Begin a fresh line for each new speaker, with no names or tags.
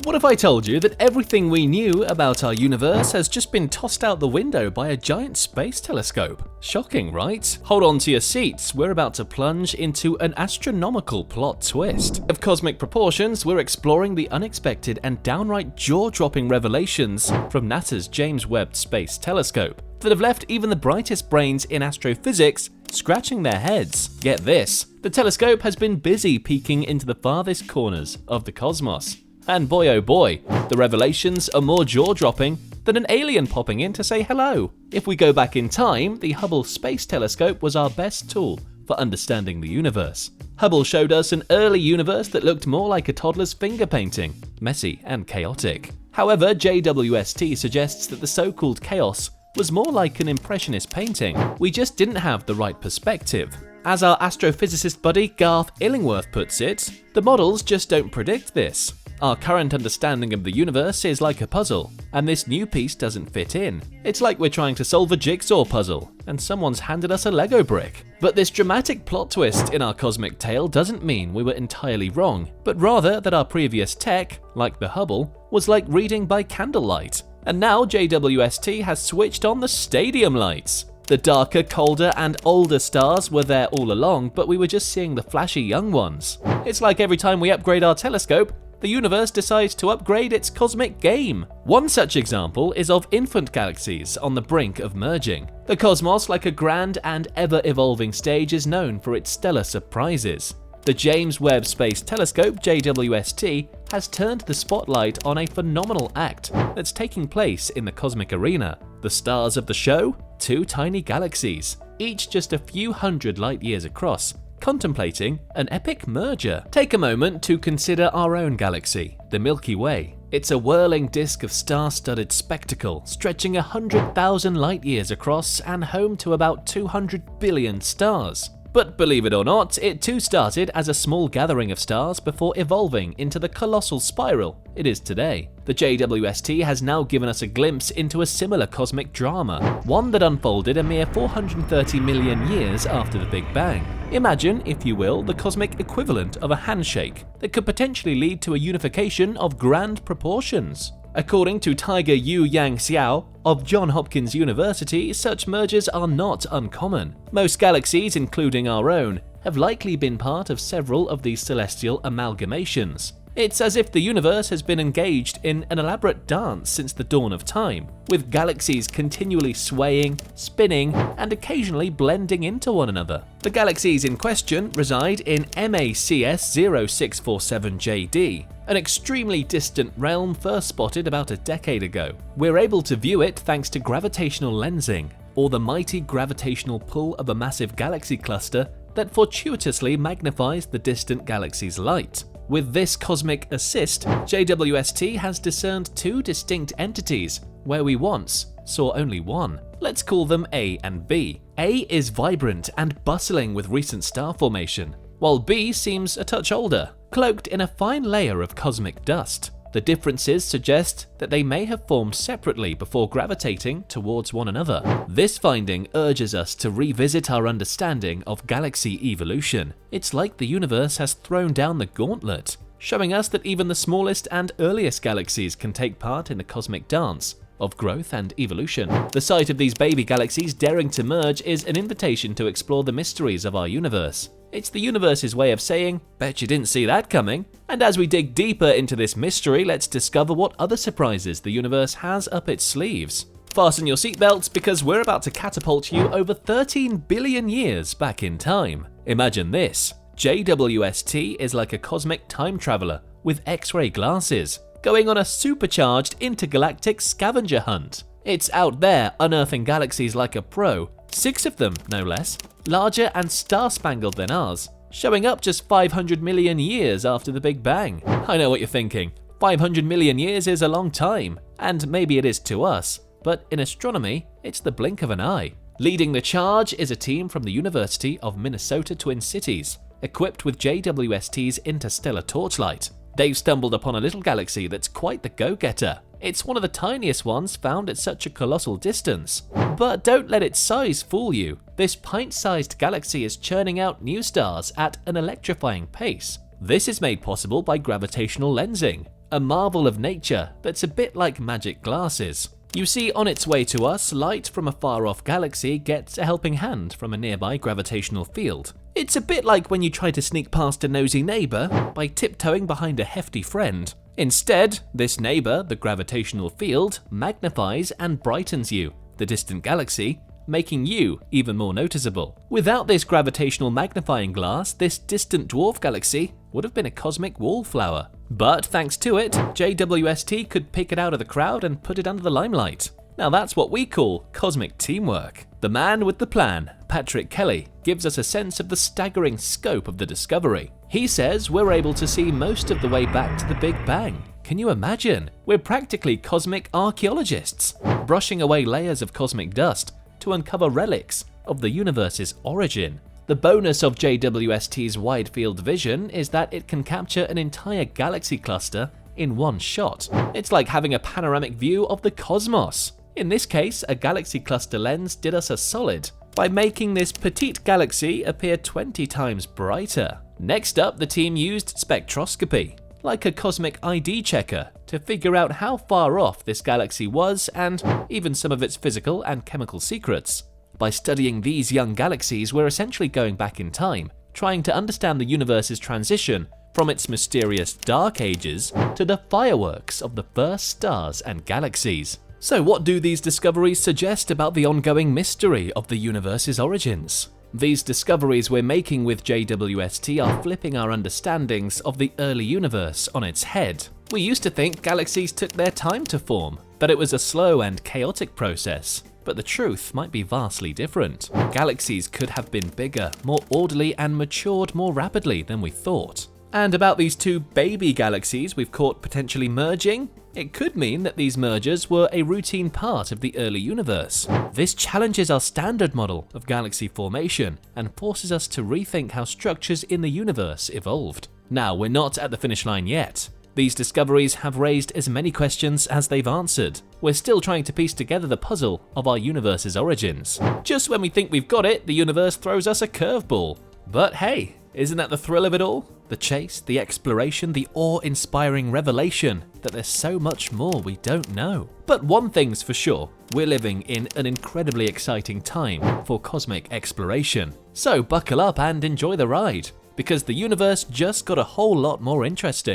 What if I told you that everything we knew about our universe has just been tossed out the window by a giant space telescope? Shocking, right? Hold on to your seats, we're about to plunge into an astronomical plot twist. Of cosmic proportions, we're exploring the unexpected and downright jaw-dropping revelations from NASA's James Webb Space Telescope that have left even the brightest brains in astrophysics scratching their heads. Get this, the telescope has been busy peeking into the farthest corners of the cosmos. And boy oh boy, the revelations are more jaw-dropping than an alien popping in to say hello. If we go back in time, the Hubble Space Telescope was our best tool for understanding the universe. Hubble showed us an early universe that looked more like a toddler's finger painting, messy and chaotic. However, JWST suggests that the so-called chaos was more like an impressionist painting. We just didn't have the right perspective. As our astrophysicist buddy Garth Illingworth puts it, the models just don't predict this. Our current understanding of the universe is like a puzzle, and this new piece doesn't fit in. It's like we're trying to solve a jigsaw puzzle, and someone's handed us a Lego brick. But this dramatic plot twist in our cosmic tale doesn't mean we were entirely wrong, but rather that our previous tech, like the Hubble, was like reading by candlelight. And now JWST has switched on the stadium lights. The darker, colder, and older stars were there all along, but we were just seeing the flashy young ones. It's like every time we upgrade our telescope, the universe decides to upgrade its cosmic game. One such example is of infant galaxies on the brink of merging. The cosmos, like a grand and ever-evolving stage, is known for its stellar surprises. The James Webb Space Telescope, JWST, has turned the spotlight on a phenomenal act that's taking place in the cosmic arena. The stars of the show? Two tiny galaxies, each just a few hundred light years across, contemplating an epic merger. Take a moment to consider our own galaxy, the Milky Way. It's a whirling disk of star-studded spectacle, stretching 100,000 light years across and home to about 200 billion stars. But believe it or not, it too started as a small gathering of stars before evolving into the colossal spiral it is today. The JWST has now given us a glimpse into a similar cosmic drama, one that unfolded a mere 430 million years after the Big Bang. Imagine, if you will, the cosmic equivalent of a handshake that could potentially lead to a unification of grand proportions. According to Tiger Yu Yang Xiao of Johns Hopkins University, such mergers are not uncommon. Most galaxies, including our own, have likely been part of several of these celestial amalgamations. It's as if the universe has been engaged in an elaborate dance since the dawn of time, with galaxies continually swaying, spinning, and occasionally blending into one another. The galaxies in question reside in MACS 0647JD, an extremely distant realm first spotted about a decade ago. We're able to view it thanks to gravitational lensing, or the mighty gravitational pull of a massive galaxy cluster that fortuitously magnifies the distant galaxy's light. With this cosmic assist, JWST has discerned two distinct entities, where we once saw only one. Let's call them A and B. A is vibrant and bustling with recent star formation, while B seems a touch older, cloaked in a fine layer of cosmic dust. The differences suggest that they may have formed separately before gravitating towards one another. This finding urges us to revisit our understanding of galaxy evolution. It's like the universe has thrown down the gauntlet, showing us that even the smallest and earliest galaxies can take part in the cosmic dance of growth and evolution. The sight of these baby galaxies daring to merge is an invitation to explore the mysteries of our universe. It's the universe's way of saying, bet you didn't see that coming. And as we dig deeper into this mystery, let's discover what other surprises the universe has up its sleeves. Fasten your seatbelts because we're about to catapult you over 13 billion years back in time. Imagine this, JWST is like a cosmic time traveler with X-ray glasses, going on a supercharged intergalactic scavenger hunt. It's out there unearthing galaxies like a pro, 6 of them no less, larger and star-spangled than ours, showing up just 500 million years after the Big Bang. I know what you're thinking, 500 million years is a long time, and maybe it is to us, but in astronomy, it's the blink of an eye. Leading the charge is a team from the University of Minnesota Twin Cities, equipped with JWST's interstellar torchlight. They've stumbled upon a little galaxy that's quite the go-getter. It's one of the tiniest ones found at such a colossal distance. But don't let its size fool you. This pint-sized galaxy is churning out new stars at an electrifying pace. This is made possible by gravitational lensing, a marvel of nature that's a bit like magic glasses. You see, on its way to us, light from a far-off galaxy gets a helping hand from a nearby gravitational field. It's a bit like when you try to sneak past a nosy neighbour by tiptoeing behind a hefty friend. Instead, this neighbour, the gravitational field, magnifies and brightens you, the distant galaxy, making you even more noticeable. Without this gravitational magnifying glass, this distant dwarf galaxy would have been a cosmic wallflower. But thanks to it, JWST could pick it out of the crowd and put it under the limelight. Now that's what we call cosmic teamwork. The man with the plan, Patrick Kelly, gives us a sense of the staggering scope of the discovery. He says we're able to see most of the way back to the Big Bang. Can you imagine? We're practically cosmic archaeologists, brushing away layers of cosmic dust to uncover relics of the universe's origin. The bonus of JWST's wide field vision is that it can capture an entire galaxy cluster in one shot. It's like having a panoramic view of the cosmos. In this case, a galaxy cluster lens did us a solid by making this petite galaxy appear 20 times brighter. Next up, the team used spectroscopy, like a cosmic ID checker, to figure out how far off this galaxy was and even some of its physical and chemical secrets. By studying these young galaxies, we're essentially going back in time, trying to understand the universe's transition from its mysterious dark ages to the fireworks of the first stars and galaxies. So what do these discoveries suggest about the ongoing mystery of the universe's origins? These discoveries we're making with JWST are flipping our understandings of the early universe on its head. We used to think galaxies took their time to form, that it was a slow and chaotic process. But the truth might be vastly different. Galaxies could have been bigger, more orderly, and matured more rapidly than we thought. And about these two baby galaxies we've caught potentially merging, it could mean that these mergers were a routine part of the early universe. This challenges our standard model of galaxy formation and forces us to rethink how structures in the universe evolved. Now, we're not at the finish line yet. These discoveries have raised as many questions as they've answered. We're still trying to piece together the puzzle of our universe's origins. Just when we think we've got it, the universe throws us a curveball. But hey, isn't that the thrill of it all? The chase, the exploration, the awe-inspiring revelation that there's so much more we don't know. But one thing's for sure, we're living in an incredibly exciting time for cosmic exploration. So buckle up and enjoy the ride, because the universe just got a whole lot more interesting.